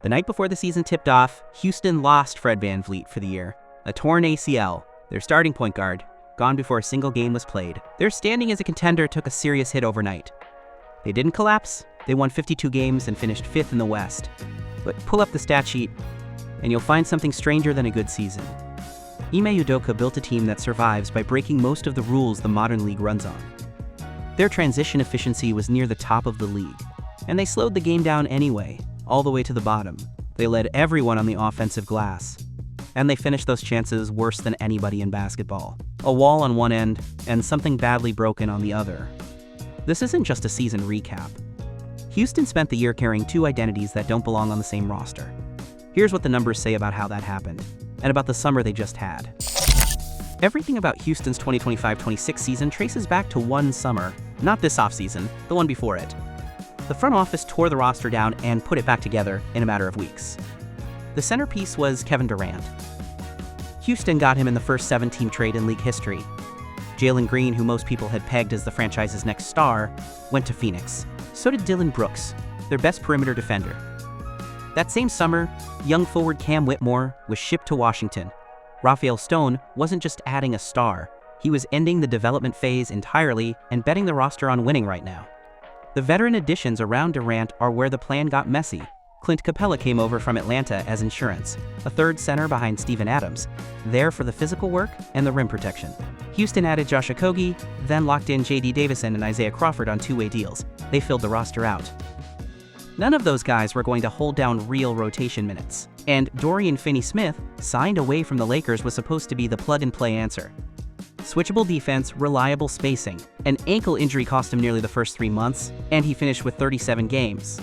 The night before the season tipped off, Houston lost Fred VanVleet for the year. A torn ACL, their starting point guard, gone before a single game was played. Their standing as a contender took a serious hit overnight. They didn't collapse, they won 52 games and finished 5th in the West. But pull up the stat sheet, and you'll find something stranger than a good season. Ime Udoka built a team that survives by breaking most of the rules the modern league runs on. Their transition efficiency was near the top of the league, and they slowed the game down anyway, all the way to the bottom. They led everyone on the offensive glass, and they finished those chances worse than anybody in basketball. A wall on one end, and something badly broken on the other. This isn't just a season recap. Houston spent the year carrying two identities that don't belong on the same roster. Here's what the numbers say about how that happened, and about the summer they just had. Everything about Houston's 2025-26 season traces back to one summer, not this offseason, the one before it. The front office tore the roster down and put it back together in a matter of weeks. The centerpiece was Kevin Durant. Houston got him in the first 7-team trade in league history. Jalen Green, who most people had pegged as the franchise's next star, went to Phoenix. So did Dillon Brooks, their best perimeter defender. That same summer, young forward Cam Whitmore was shipped to Washington. Rafael Stone wasn't just adding a star, he was ending the development phase entirely and betting the roster on winning right now. The veteran additions around Durant are where the plan got messy. Clint Capella came over from Atlanta as insurance, a third center behind Steven Adams, there for the physical work and the rim protection. Houston added Josh Okogie, then locked in J.D. Davison and Isaiah Crawford on two-way deals. They filled the roster out. None of those guys were going to hold down real rotation minutes, and Dorian Finney-Smith, signed away from the Lakers, was supposed to be the plug-and-play answer. Switchable defense, reliable spacing. An ankle injury cost him nearly the first 3 months, and he finished with 37 games.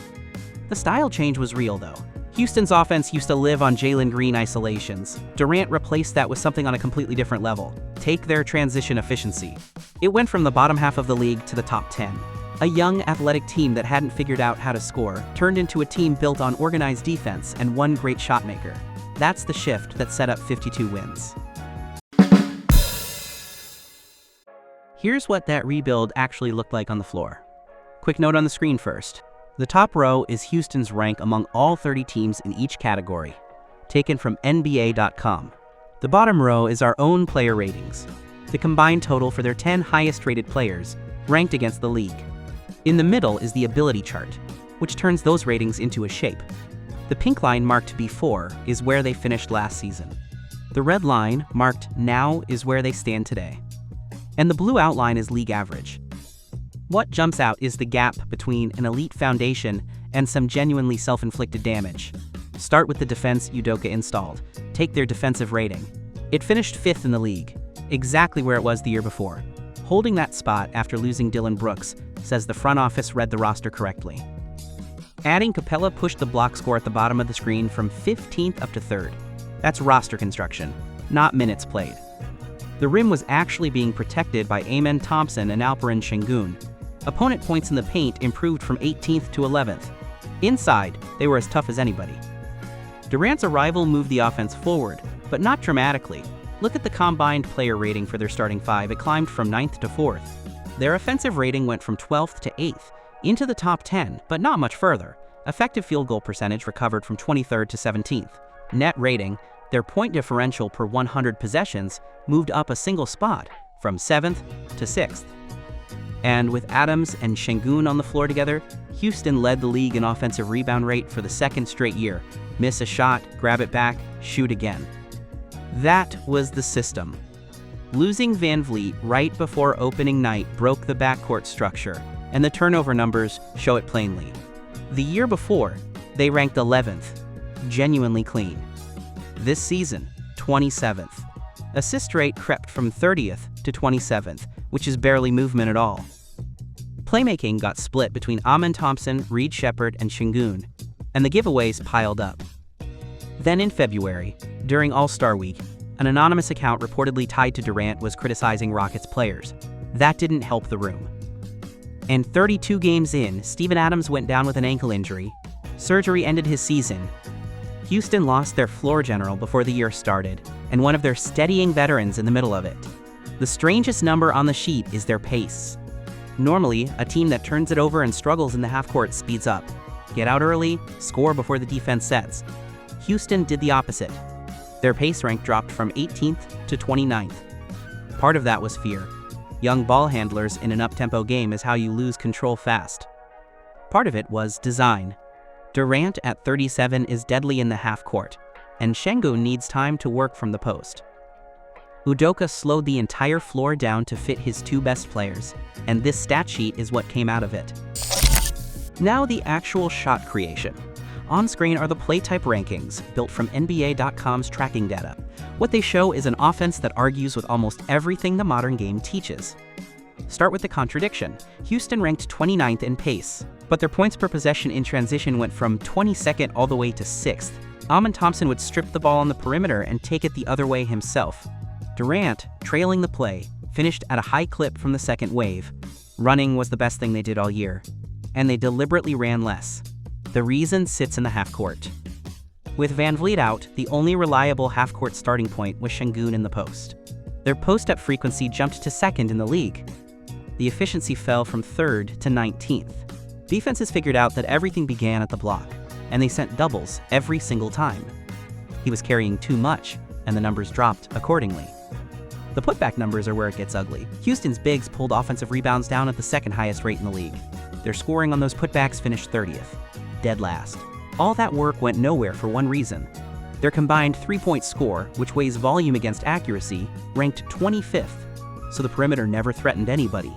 The style change was real, though. Houston's offense used to live on Jalen Green isolations. Durant replaced that with something on a completely different level. Take their transition efficiency. It went from the bottom half of the league to the top 10. A young, athletic team that hadn't figured out how to score turned into a team built on organized defense and one great shot maker. That's the shift that set up 52 wins. Here's what that rebuild actually looked like on the floor. Quick note on the screen first. The top row is Houston's rank among all 30 teams in each category, taken from NBA.com. The bottom row is our own player ratings, the combined total for their 10 highest-rated players, ranked against the league. In the middle is the ability chart, which turns those ratings into a shape. The pink line marked before is where they finished last season. The red line, marked now, is where they stand today. And the blue outline is league average. What jumps out is the gap between an elite foundation and some genuinely self-inflicted damage. Start with the defense Udoka installed. Take their defensive rating. It finished 5th in the league, exactly where it was the year before. Holding that spot after losing Dillon Brooks says the front office read the roster correctly. Adding Capella pushed the block score at the bottom of the screen from 15th up to 3rd. That's roster construction, not minutes played. The rim was actually being protected by Thompson and Alperen Sengun. Opponent points in the paint improved from 18th to 11th. Inside, they were as tough as anybody. Durant's arrival moved the offense forward, but not dramatically. Look at the combined player rating for their starting 5. It climbed from 9th to 4th. Their offensive rating went from 12th to 8th, into the top 10, but not much further. Effective field goal percentage recovered from 23rd to 17th. Net rating, their point differential per 100 possessions, moved up a single spot, from 7th to 6th. And with Adams and Sengun on the floor together, Houston led the league in offensive rebound rate for the 2nd straight year. Miss a shot, grab it back, shoot again. That was the system. Losing VanVleet right before opening night broke the backcourt structure, and the turnover numbers show it plainly. The year before, they ranked 11th, genuinely clean. This season, 27th. Assist rate crept from 30th to 27th, which is barely movement at all. Playmaking got split between Thompson, Reed Sheppard, and Sengun, and the giveaways piled up. Then in February, during All-Star Week, an anonymous account reportedly tied to Durant was criticizing Rockets players. That didn't help the room. And 32 games in, Steven Adams went down with an ankle injury. Surgery ended his season. Houston lost their floor general before the year started, and one of their steadying veterans in the middle of it. The strangest number on the sheet is their pace. Normally, a team that turns it over and struggles in the half-court speeds up. Get out early, score before the defense sets. Houston did the opposite. Their pace rank dropped from 18th to 29th. Part of that was fear. Young ball handlers in an up-tempo game is how you lose control fast. Part of it was design. Durant at 37 is deadly in the half court, and Sengun needs time to work from the post. Udoka slowed the entire floor down to fit his two best players, and this stat sheet is what came out of it. Now the actual shot creation. On screen are the play type rankings, built from NBA.com's tracking data. What they show is an offense that argues with almost everything the modern game teaches. Start with the contradiction. Houston ranked 29th in pace, but their points per possession in transition went from 22nd all the way to 6th. Thompson would strip the ball on the perimeter and take it the other way himself. Durant, trailing the play, finished at a high clip from the second wave. Running was the best thing they did all year, and they deliberately ran less. The reason sits in the half-court. With VanVleet out, the only reliable half-court starting point was Sengun in the post. Their post-up frequency jumped to 2nd in the league. The efficiency fell from 3rd to 19th. Defenses figured out that everything began at the block, and they sent doubles every single time. He was carrying too much, and the numbers dropped accordingly. The putback numbers are where it gets ugly. Houston's bigs pulled offensive rebounds down at the 2nd highest rate in the league. Their scoring on those putbacks finished 30th. Dead last. All that work went nowhere for one reason. Their combined 3-point score, which weighs volume against accuracy, ranked 25th, so the perimeter never threatened anybody.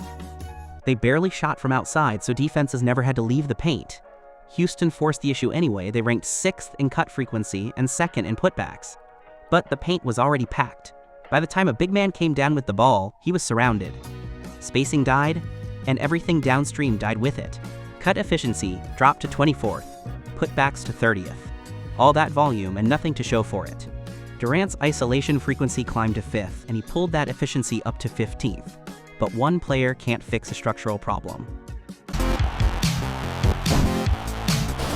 They barely shot from outside, so defenses never had to leave the paint. Houston forced the issue anyway. They ranked 6th in cut frequency and 2nd in putbacks. But the paint was already packed. By the time a big man came down with the ball, he was surrounded. Spacing died, and everything downstream died with it. Cut efficiency dropped to 24th, putbacks to 30th. All that volume and nothing to show for it. Durant's isolation frequency climbed to 5th, and he pulled that efficiency up to 15th. But one player can't fix a structural problem.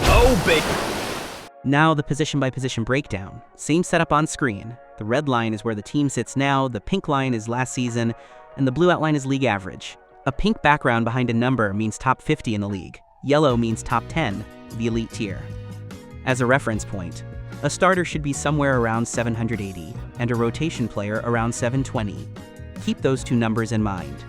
Oh, baby! Now the position-by-position breakdown. Same setup on screen. The red line is where the team sits now, the pink line is last season, and the blue outline is league average. A pink background behind a number means top 50 in the league. Yellow means top 10, the elite tier. As a reference point, a starter should be somewhere around 780, and a rotation player around 720. Keep those two numbers in mind.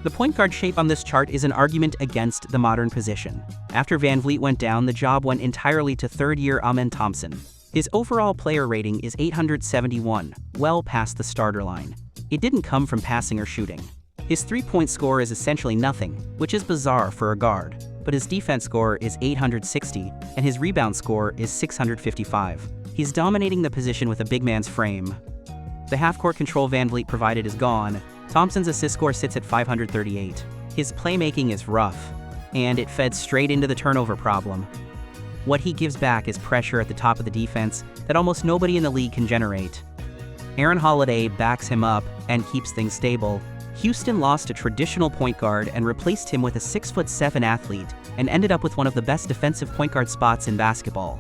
The point guard shape on this chart is an argument against the modern position. After VanVleet went down, the job went entirely to third-year Thompson. His overall player rating is 871, well past the starter line. It didn't come from passing or shooting. His 3-point score is essentially nothing, which is bizarre for a guard, but his defense score is 860, and his rebound score is 655. He's dominating the position with a big man's frame. The half-court control VanVleet provided is gone. Thompson's assist score sits at 538. His playmaking is rough, and it fed straight into the turnover problem. What he gives back is pressure at the top of the defense that almost nobody in the league can generate. Aaron Holiday backs him up and keeps things stable. Houston lost a traditional point guard and replaced him with a 6'7" athlete, and ended up with one of the best defensive point guard spots in basketball.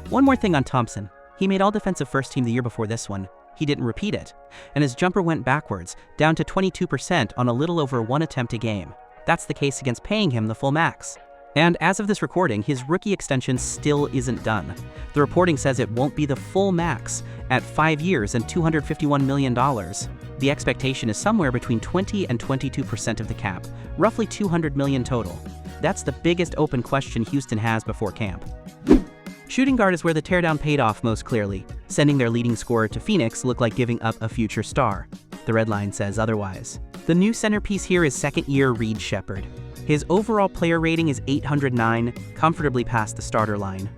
One more thing on Thompson. He made all defensive first team the year before this one. He didn't repeat it, and his jumper went backwards, down to 22% on a little over 1 attempt a game. That's the case against paying him the full max. And as of this recording, his rookie extension still isn't done. The reporting says it won't be the full max at 5 years and $251 million. The expectation is somewhere between 20 and 22% of the cap, roughly $200 million total. That's the biggest open question Houston has before camp. Shooting guard is where the teardown paid off most clearly. Sending their leading scorer to Phoenix looked like giving up a future star. The red line says otherwise. The new centerpiece here is second-year Sheppard. His overall player rating is 809, comfortably past the starter line.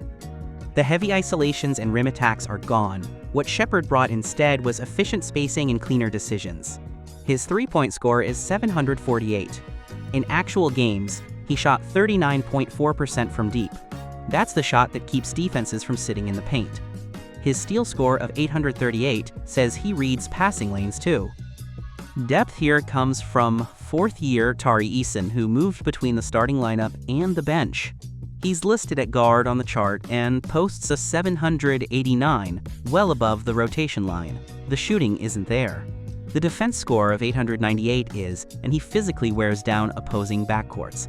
The heavy isolations and rim attacks are gone. What Sheppard brought instead was efficient spacing and cleaner decisions. His 3-point score is 748. In actual games, he shot 39.4% from deep. That's the shot that keeps defenses from sitting in the paint. His steal score of 838 says he reads passing lanes too. Depth here comes from 4th-year Tari Eason, who moved between the starting lineup and the bench. He's listed at guard on the chart and posts a 789, well above the rotation line. The shooting isn't there. The defense score of 898 is, and he physically wears down opposing backcourts.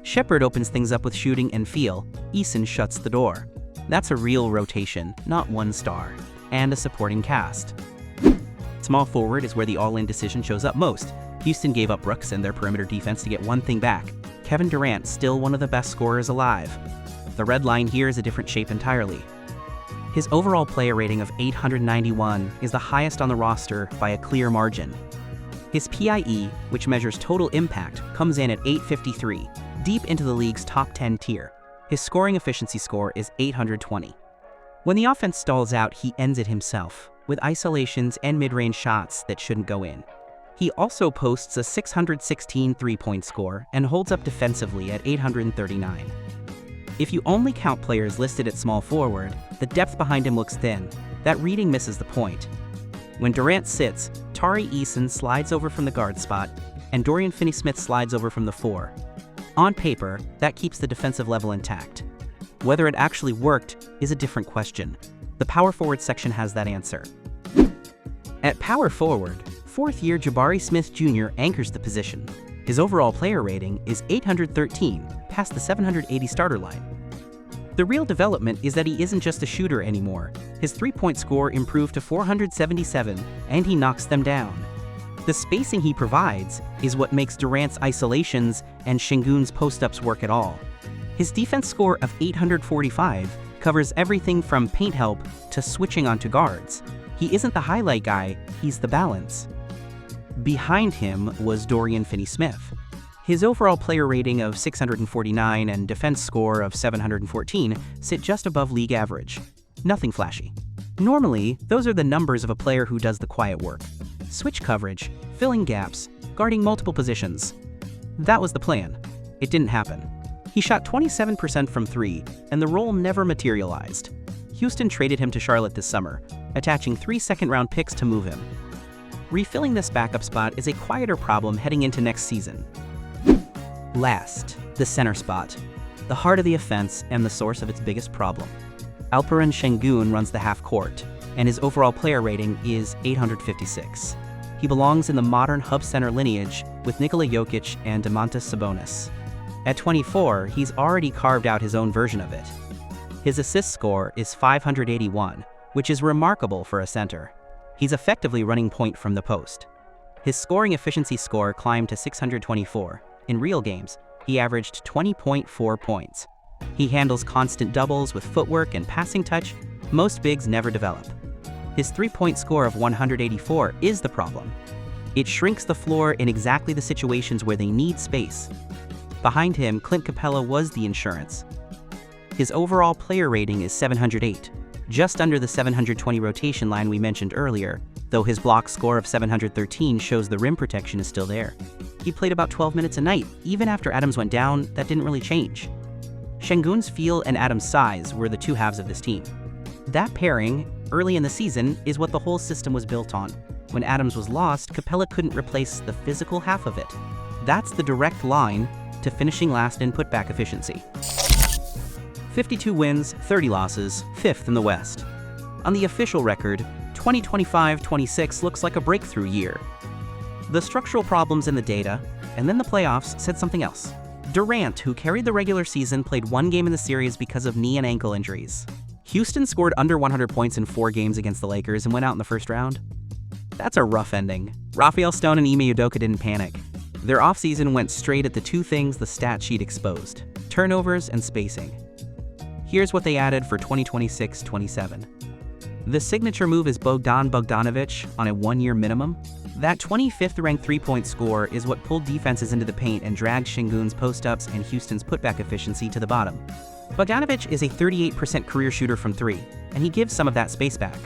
Sheppard opens things up with shooting and feel, Eason shuts the door. That's a real rotation, not one star. And a supporting cast. Small forward is where the all-in decision shows up most. Houston gave up Brooks and their perimeter defense to get one thing back. Kevin Durant, still one of the best scorers alive. The red line here is a different shape entirely. His overall player rating of 891 is the highest on the roster by a clear margin. His PIE, which measures total impact, comes in at 853, deep into the league's top 10 tier. His scoring efficiency score is 820. When the offense stalls out, he ends it himself, with isolations and mid-range shots that shouldn't go in. He also posts a 616 three-point score and holds up defensively at 839. If you only count players listed at small forward, the depth behind him looks thin. That reading misses the point. When Durant sits, Tari Eason slides over from the guard spot, and Dorian Finney-Smith slides over from the 4. On paper, that keeps the defensive level intact. Whether it actually worked is a different question. The power forward section has that answer. At power forward, fourth-year Jabari Smith Jr. anchors the position. His overall player rating is 813, past the 780 starter line. The real development is that he isn't just a shooter anymore. His three-point score improved to 477, and he knocks them down. The spacing he provides is what makes Durant's isolations and Sengun's post-ups work at all. His defense score of 845 covers everything from paint help to switching onto guards. He isn't the highlight guy, he's the balance. Behind him was Dorian Finney-Smith. His overall player rating of 649 and defense score of 714 sit just above league average. Nothing flashy. Normally, those are the numbers of a player who does the quiet work. Switch coverage, filling gaps, guarding multiple positions. That was the plan. It didn't happen. He shot 27% from 3, and the role never materialized. Houston traded him to Charlotte this summer, attaching 3 second-round picks to move him. Refilling this backup spot is a quieter problem heading into next season. Last, the center spot, the heart of the offense and the source of its biggest problem. Alperen Sengun runs the half court, and his overall player rating is 856. He belongs in the modern hub center lineage with Nikola Jokic and Domantas Sabonis. At 24, he's already carved out his own version of it. His assist score is 581, which is remarkable for a center. He's effectively running point from the post. His scoring efficiency score climbed to 624. In real games, he averaged 20.4 points. He handles constant doubles with footwork and passing touch most bigs never develop. His three-point score of 184 is the problem. It shrinks the floor in exactly the situations where they need space. Behind him, Clint Capella was the insurance. His overall player rating is 708, just under the 720 rotation line we mentioned earlier, though his block score of 713 shows the rim protection is still there. He played about 12 minutes a night. Even after Adams went down, that didn't really change. Sengun's feel and Adams' size were the two halves of this team. That pairing, early in the season, is what the whole system was built on. When Adams was lost, Capella couldn't replace the physical half of it. That's the direct line to finishing last in putback efficiency. 52 wins, 30 losses, 5th in the West. On the official record, 2025-26 looks like a breakthrough year. The structural problems in the data, and then the playoffs, said something else. Durant, who carried the regular season, played 1 game in the series because of knee and ankle injuries. Houston scored under 100 points in 4 games against the Lakers and went out in the first round. That's a rough ending. Rafael Stone and Ime Udoka didn't panic. Their offseason went straight at the 2 things the stat sheet exposed: turnovers and spacing. Here's what they added for 2026-27. The signature move is Bogdanovic on a 1-year minimum. That 25th ranked 3-point score is what pulled defenses into the paint and dragged Sengun's post-ups and Houston's putback efficiency to the bottom. Bogdanovic is a 38% career shooter from 3, and he gives some of that space back.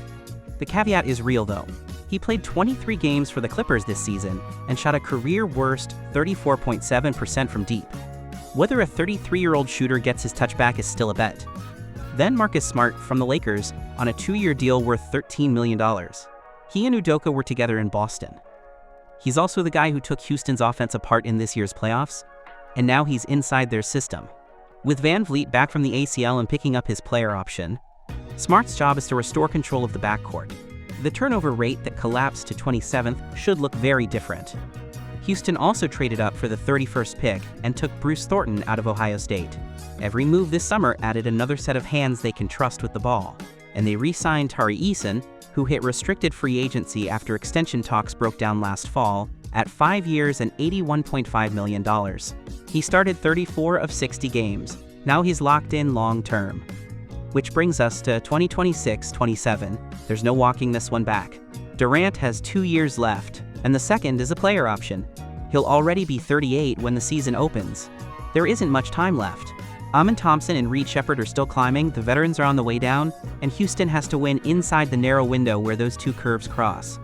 The caveat is real though. He played 23 games for the Clippers this season and shot a career-worst 34.7% from deep. Whether a 33-year-old shooter gets his touchback is still a bet. Then Marcus Smart from the Lakers on a 2-year deal worth $13 million. He and Udoka were together in Boston. He's also the guy who took Houston's offense apart in this year's playoffs, and now he's inside their system. With Van Vliet back from the ACL and picking up his player option, Smart's job is to restore control of the backcourt. The turnover rate that collapsed to 27th should look very different. Houston also traded up for the 31st pick and took Bruce Thornton out of Ohio State. Every move this summer added another set of hands they can trust with the ball, and they re-signed Tari Eason, who hit restricted free agency after extension talks broke down last fall, at 5 years and $81.5 million. He started 34 of 60 games. Now he's locked in long-term. Which brings us to 2026-27. There's no walking this one back. Durant has 2 years left, and the second is a player option. He'll already be 38 when the season opens. There isn't much time left. Thompson and Sheppard are still climbing, the veterans are on the way down, and Houston has to win inside the narrow window where those two curves cross.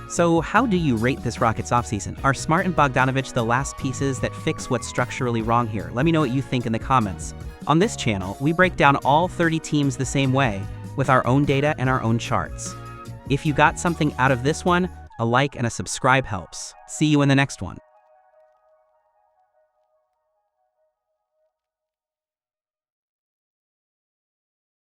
So how do you rate this Rockets offseason? Are Smart and Bogdanovic the last pieces that fix what's structurally wrong here? Let me know what you think in the comments. On this channel, we break down all 30 teams the same way, with our own data and our own charts. If you got something out of this one, a like and a subscribe helps. See you in the next one.